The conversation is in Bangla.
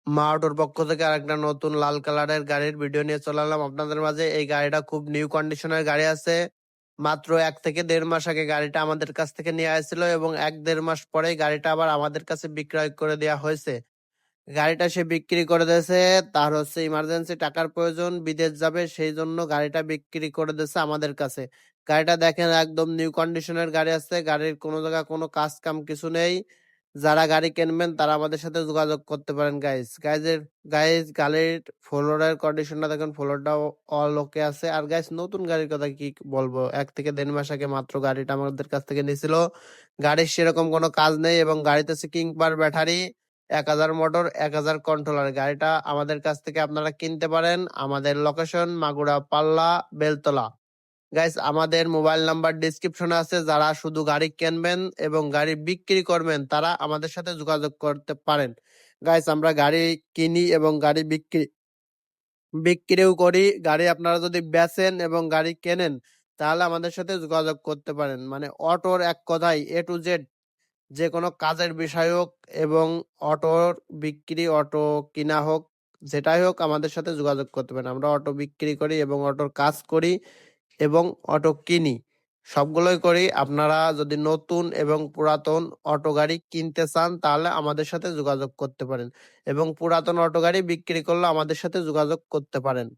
মা অটোর পক্ষ থেকে আরেকটা নতুন লাল কালারের গাড়ির ভিডিও নিয়ে চলে এলাম আপনাদের মাঝে। এই গাড়িটা খুব নিউ কন্ডিশনের গাড়ি আছে। মাত্র 1 থেকে 1.5 মাস আগে গাড়িটা আমাদের কাছ থেকে নিয়ে আসছিল এবং 1-1.5 মাস পরে গাড়িটা আবার আমাদের কাছে বিক্রয় করে দেওয়া হয়েছে। গাড়িটা সে বিক্রি করে দিয়েছে, তার হচ্ছে ইমার্জেন্সি টাকার প্রয়োজন, বিদেশ যাবে, সেই জন্য গাড়িটা বিক্রি করে দিয়েছে আমাদের কাছে। গাড়িটা দেখেন একদম নিউ কন্ডিশনের গাড়ি আছে, গাড়ির কোনো জায়গায় কোনো কাজ কাম কিছু নেই। যারা গাড়ি কিনবেন তারা আমাদের সাথে যোগাযোগ করতে পারেন গাইস। গাইস গাড়ির ফ্লোরের কন্ডিশনটা দেখেন, ফ্লোরটাও অল ওকে আছে। আর গাইস নতুন গাড়ির কথা কি বলবো, 1 থেকে 1.5 মাস আগে মাত্র গাড়িটা আমাদের কাছ থেকে নিয়েছিল। গাড়ির সেরকম কোনো কাজ নেই এবং গাড়িতে আছে কিং পার ব্যাটারি, 1000 মোটর, 1000 কন্ট্রোলার। গাড়িটা আমাদের কাছ থেকে আপনারা কিনতে পারেন। আমাদের লোকেশন মাগুরা পাল্লা বেলতলা। গাইস আমাদের মোবাইল নাম্বার ডিসক্রিপশনে আছে। যারা শুধু গাড়ি কিনবেন এবং গাড়ি বিক্রি করবেন তারা আমাদের সাথে যোগাযোগ করতে পারেন। গাইস আমরা গাড়ি কিনি এবং গাড়ি বিক্রিও করি। গাড়ি আপনারা যদি বেচেন এবং গাড়ি কেনেন তাহলে আমাদের সাথে যোগাযোগ করতে পারেন। মানে অটোর এক কথায় A to Z যে কোনো কাজের বিষয় হোক এবং অটোর বিক্রি, অটো কিনা হোক, যেটাই হোক আমাদের সাথে যোগাযোগ করতে পারেন। আমরা অটো বিক্রি করি এবং অটোর কাজ করি এবং অটো কিনি, সবগুলোই করি। আপনারা যদি নতুন এবং পুরাতন অটো গাড়ি কিনতে চান তাহলে আমাদের সাথে যোগাযোগ করতে পারেন এবং পুরাতন অটো গাড়ি বিক্রি করলে আমাদের সাথে যোগাযোগ করতে পারেন।